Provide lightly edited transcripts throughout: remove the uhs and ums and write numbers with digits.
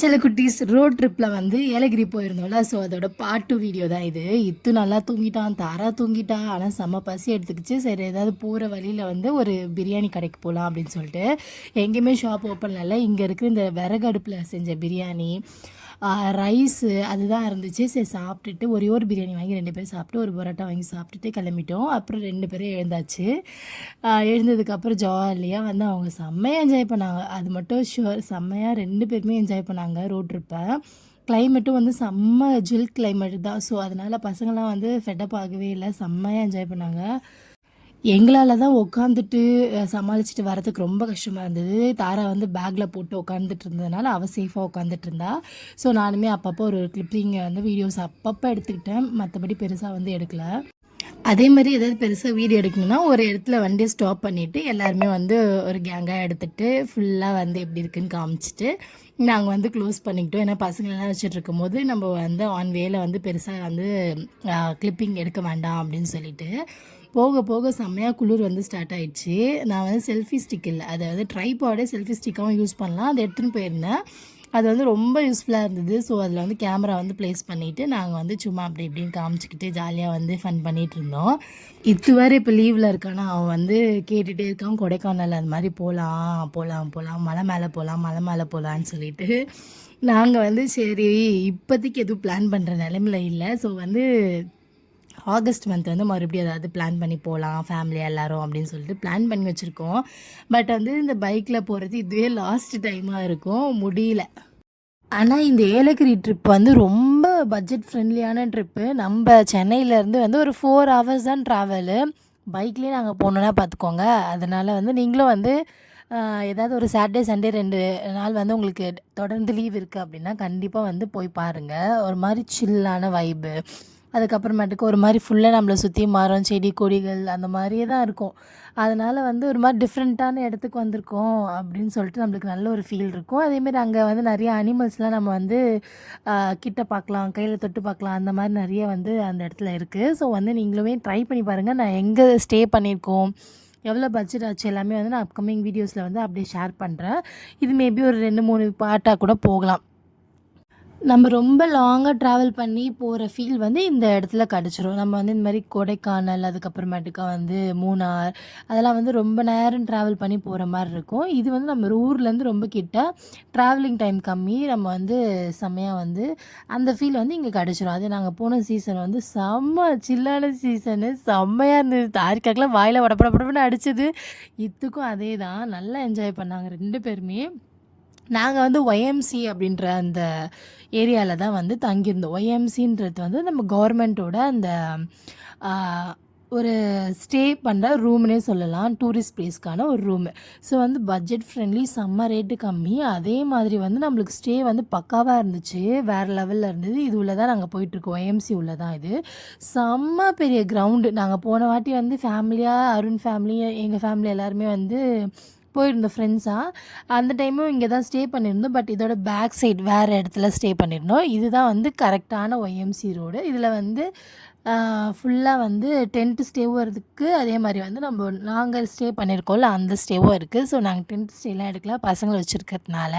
சில குட்டீஸ் ரோட் ட்ரிப்பில் வந்து ஏலகிரி போயிருந்தோம்ல. ஸோ அதோட பார்ட் 2 வீடியோ தான் இது. இத்து நல்லா தூங்கிட்டான், தாரா தூங்கிட்டா. ஆனால் செம்ம பசி எடுத்துக்கிச்சு. சரி ஏதாவது போகிற வழியில் வந்து ஒரு பிரியாணி கடைக்கு போகலாம் அப்படின்னு சொல்லிட்டு எங்கேயுமே ஷாப் ஓப்பனில் இல்லை. இங்கே இருக்கிற இந்த விறகு அடுப்பில் செஞ்ச பிரியாணி, ரைஸு அதுதான் இருந்துச்சு. சரி சாப்பிட்டுட்டு ஒரே ஒரு பிரியாணி வாங்கி 2 பேரும் சாப்பிட்டு, ஒரு பரோட்டா வாங்கி சாப்பிட்டுட்டு கிளம்பிட்டோம். அப்புறம் 2 பேரும் எழுந்தாச்சு. எழுந்ததுக்கப்புறம் ஜாலியாக வந்து அவங்க செம்மையாக என்ஜாய் பண்ணாங்க. அது மட்டும் ஷுவர் செம்மையாக 2 பேருமே என்ஜாய் பண்ணாங்க ரோட் ட்ரிப்பை. கிளைமேட்டும் வந்து செம்ம ஜில் கிளைமேட் தான். ஸோ அதனால் பசங்களாம் வந்து ஃபெட்டப் ஆகவே இல்லை, செம்மையாக என்ஜாய் பண்ணாங்க. எங்களால் தான் உட்காந்துட்டு சமாளிச்சுட்டு வரதுக்கு ரொம்ப கஷ்டமாக இருந்தது. தாரா வந்து பேக்கில் போட்டு உட்காந்துட்டு இருந்ததுனால அவள் சேஃபாக உட்காந்துட்டு இருந்தா. ஸோ நானுமே அப்பப்போ ஒரு கிளிப்பிங்கை வந்து வீடியோஸ் அப்பப்போ எடுத்துக்கிட்டேன். மற்றபடி பெருசாக வந்து எடுக்கல. அதே மாதிரி ஏதாவது பெருசாக வீடியோ எடுக்கணும்னா ஒரு இடத்துல வண்டியை ஸ்டாப் பண்ணிவிட்டு எல்லாருமே வந்து ஒரு கேங்காக எடுத்துகிட்டு ஃபுல்லாக வந்து எப்படி இருக்குன்னு காமிச்சிட்டு நாங்கள் வந்து க்ளோஸ் பண்ணிக்கிட்டோம். ஏன்னா பசங்களெல்லாம் வச்சுட்டு இருக்கும்போது நம்ம வந்து ஆன் வேல வந்து பெருசாக வந்து கிளிப்பிங் எடுக்க வேண்டாம் அப்படின்னு சொல்லிட்டு போக போக செம்மையாக குளிர் வந்து ஸ்டார்ட் ஆகிடுச்சு. நான் வந்து செல்ஃபி ஸ்டிக் இல்லை, அதாவது ட்ரைபாடே செல்ஃபி ஸ்டிக்காகவும் யூஸ் பண்ணலாம், அதை எடுத்துன்னு போயிருந்தேன். அது வந்து ரொம்ப யூஸ்ஃபுல்லாக இருந்தது. ஸோ அதில் வந்து கேமரா வந்து ப்ளேஸ் பண்ணிவிட்டு நாங்கள் வந்து சும்மா அப்படி இப்படின்னு காமிச்சிக்கிட்டு ஜாலியாக வந்து ஃபன் பண்ணிகிட்டு இருந்தோம். இதுவரை இப்போ லீவில் இருக்கானா அவன் வந்து கேட்டுகிட்டே இருக்கான், கொடைக்கானல் அந்த மாதிரி போகலாம் போகலாம் போகலாம், மலை மேலே போகலாம் மலை மேலே போகலான்னு சொல்லிட்டு நாங்கள் வந்து சரி இப்போதைக்கு எதுவும் பிளான் பண்ணுற நிலைமையில் இல்லை. ஸோ வந்து ஆகஸ்ட் மந்த் வந்து மறுபடியும் ஏதாவது பிளான் பண்ணி போகலாம் ஃபேமிலியாக எல்லோரும் அப்படின்னு சொல்லிட்டு பிளான் பண்ணி வச்சுருக்கோம். பட் வந்து இந்த பைக்கில் போகிறது இதுவே லாஸ்ட் டைமாக இருக்கும், முடியல. ஆனால் இந்த ஏலகிரி ட்ரிப் வந்து ரொம்ப பட்ஜெட் ஃப்ரெண்ட்லியான ட்ரிப்பு. நம்ம சென்னையிலேருந்து வந்து ஒரு 4 ஹவர்ஸ் தான் ட்ராவலு. பைக்லேயே நாங்கள் போனோன்னா பார்த்துக்கோங்க. அதனால் வந்து நீங்களும் வந்து ஏதாவது ஒரு சாட்டர்டே சண்டே 2 நாள் வந்து உங்களுக்கு தொடர்ந்து லீவ் இருக்குது அப்படின்னா கண்டிப்பாக வந்து போய் பாருங்கள். ஒரு மாதிரி சில்லான வைப்பு. அதுக்கப்புறமேட்டுக்கு ஒரு மாதிரி ஃபுல்லாக நம்மளை சுற்றி மரம் செடி கொடிகள் அந்த மாதிரியே தான் இருக்கும். அதனால் வந்து ஒரு மாதிரி டிஃப்ரெண்ட்டான இடத்துக்கு வந்திருக்கோம் அப்படின்னு சொல்லிட்டு நம்மளுக்கு நல்ல ஒரு ஃபீல் இருக்கும். அதேமாரி அங்கே வந்து நிறைய அனிமல்ஸ்லாம் நம்ம வந்து கிட்ட பார்க்கலாம், கையில் தொட்டு பார்க்கலாம், அந்த மாதிரி நிறைய வந்து அந்த இடத்துல இருக்குது. ஸோ வந்து நீங்களுமே ட்ரை பண்ணி பாருங்கள். நான் எங்கே ஸ்டே பண்ணியிருக்கோம், எவ்வளோ பட்ஜெட் ஆச்சு எல்லாமே வந்து நான் அப்கமிங் வீடியோஸில் வந்து அப்படியே ஷேர் பண்ணுறேன். இது மேபி ஒரு 2, 3 பார்ட்டாக கூட போகலாம். நம்ம ரொம்ப லாங்காக ட்ராவல் பண்ணி போகிற ஃபீல் வந்து இந்த இடத்துல கிடச்சிரும். நம்ம வந்து இந்த மாதிரி கொடைக்கானல், அதுக்கப்புறமேட்டுக்கா வந்து மூணார், அதெல்லாம் வந்து ரொம்ப நேரம் ட்ராவல் பண்ணி போகிற மாதிரி இருக்கும். இது வந்து நம்ம ஊர்லேருந்து ரொம்ப கிட்ட, ட்ராவலிங் டைம் கம்மி. நம்ம வந்து செம்மையாக வந்து அந்த ஃபீல் வந்து இங்கே கிடச்சிரும். அது நாங்கள் போன சீசன் வந்து செம்ம சில்லான சீசனு, செம்மையாக இருந்தது. தாரிக்காக்கெலாம் வாயில் படப்படப்படன்னு அடிச்சது. இதுக்கும் அதே தான், நல்லா என்ஜாய் பண்ணாங்க 2 பேருமே. நாங்கள் வந்து ஒய்எம்சி அப்படின்ற அந்த ஏரியாவில் தான் வந்து தங்கியிருந்தோம். ஒய்எம்சின்றது வந்து நம்ம கவர்மெண்ட்டோட அந்த ஒரு ஸ்டே பண்ணுற ரூம்னே சொல்லலாம். டூரிஸ்ட் பிளேஸ்க்கான ஒரு ரூமு. ஸோ வந்து பட்ஜெட் ஃப்ரெண்ட்லி, செம்ம ரேட்டு கம்மி. அதே மாதிரி வந்து நம்மளுக்கு ஸ்டே வந்து பக்காவாக இருந்துச்சு, வேறு லெவலில் இருந்தது. இது உள்ள தான் நாங்கள் போயிட்டுருக்கோம், ஒய்எம்சி உள்ள தான் இது. செம்ம பெரிய கிரவுண்டு. நாங்கள் போன வாட்டி வந்து ஃபேமிலியாக, அருண் ஃபேமிலி, எங்கள் ஃபேமிலி எல்லாருமே வந்து போயிருந்தோம் ஃப்ரெண்ட்ஸாக. அந்த டைமும் இங்கே தான் ஸ்டே பண்ணியிருந்தோம். பட் இதோட பேக் சைட் வேறு இடத்துல ஸ்டே பண்ணியிருந்தோம். இதுதான் வந்து கரெக்டான ஒய்எம்சி ரோடு. இதில் வந்து ஃபுல்லாக வந்து டென்ட் ஸ்டேவும் இருக்குது. அதே மாதிரி வந்து நாங்கள் ஸ்டே பண்ணியிருக்கோம்ல அந்த ஸ்டேவும் இருக்குது. ஸோ நாங்கள் டென்ட் ஸ்டேலாம் எடுக்கல, பசங்களை வச்சுருக்கிறதுனால.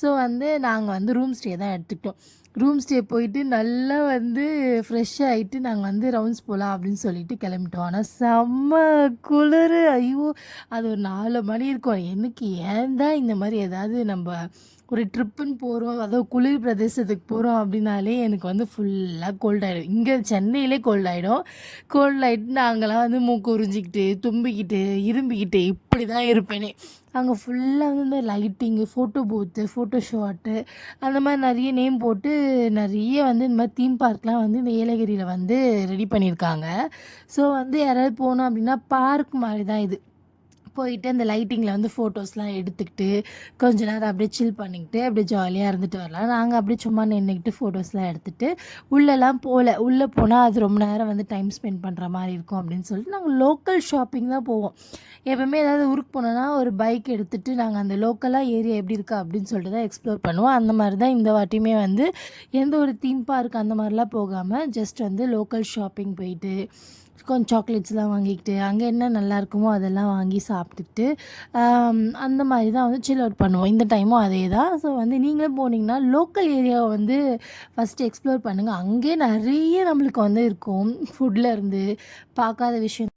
ஸோ வந்து நாங்கள் வந்து ரூம் ஸ்டே தான் எடுத்துக்கிட்டோம். ரூம் ஸ்டே போயிட்டு நல்லா வந்து ஃப்ரெஷ் ஆகிட்டு நாங்கள் வந்து ரவுண்ட்ஸ் போகலாம் அப்படின்னு சொல்லிட்டு கிளம்பிட்டோம். ஆனால் செம்ம குளிர், ஐயோ! அது ஒரு 4 மணி இருக்கும். எனக்கு ஏன் தான் இந்த மாதிரி ஏதாவது நம்ம ஒரு ட்ரிப்புன்னு போகிறோம், அதுவும் குளிர் பிரதேசத்துக்கு போகிறோம் அப்படின்னாலே எனக்கு வந்து ஃபுல்லாக கோல்ட் ஆகிடும். இங்கே சென்னையிலே கோல்ட் ஆகிடும். கோல்ட் ஆகிட்டு நாங்களாம் வந்து மூக்கு உறிஞ்சிக்கிட்டு, தும்பிக்கிட்டு, இரும்பிக்கிட்டு இப்படி தான் இருப்பேனே. அங்கே ஃபுல்லாக வந்து இந்த லைட்டிங்கு, ஃபோட்டோ பூத்து, ஃபோட்டோ ஷாட்டு அந்த மாதிரி நிறைய நேம் போட்டு நிறைய வந்து இந்த மாதிரி தீம் பார்க்லாம் வந்து இந்த ஏலகிரியில் வந்து ரெடி பண்ணியிருக்காங்க. ஸோ வந்து யாராவது போனோம் அப்படின்னா பார்க் மாதிரி தான் இது. போயிட்டு அந்த லைட்டிங்கில் வந்து ஃபோட்டோஸ்லாம் எடுத்துக்கிட்டு கொஞ்ச நேரம் அப்படியே சில் பண்ணிக்கிட்டு அப்படியே ஜாலியாக இருந்துட்டு வரலாம். நாங்கள் அப்படியே சும்மா நின்றுக்கிட்டு ஃபோட்டோஸ்லாம் எடுத்துகிட்டு உள்ளெல்லாம் போகல. உள்ளே போனால் அது ரொம்ப நேரம் வந்து டைம் ஸ்பெண்ட் பண்ணுற மாதிரி இருக்கும் அப்படின்னு சொல்லிட்டு நாங்கள் லோக்கல் ஷாப்பிங் தான் போவோம். எப்போவுமே ஏதாவது ஊருக்கு போனோன்னா ஒரு பைக் எடுத்துகிட்டு நாங்கள் அந்த லோக்கலாக ஏரியா எப்படி இருக்கா அப்படின்னு சொல்லிட்டு தான் எக்ஸ்ப்ளோர் பண்ணுவோம். அந்த மாதிரி தான் இந்த வாட்டியுமே வந்து எந்த ஒரு தீம் பார்க் அந்த மாதிரிலாம் போகாமல் ஜஸ்ட் வந்து லோக்கல் ஷாப்பிங் போயிட்டு கொஞ்சம் சாக்லேட்ஸ்லாம் வாங்கிக்கிட்டு அங்கே என்ன நல்லா இருக்குமோ அதெல்லாம் வாங்கி சாப்பிட்டுட்டு அந்த மாதிரி தான் வந்து சில் அவுட் பண்ணுவோம். இந்த டைமும் அதே தான். ஸோ வந்து நீங்களும் போனீங்கன்னா லோக்கல் ஏரியாவை வந்து ஃபஸ்ட்டு எக்ஸ்ப்ளோர் பண்ணுங்கள். அங்கேயே நிறைய நம்மளுக்கு வந்து இருக்கும். ஃபுட்லேருந்து பார்க்காத விஷயம்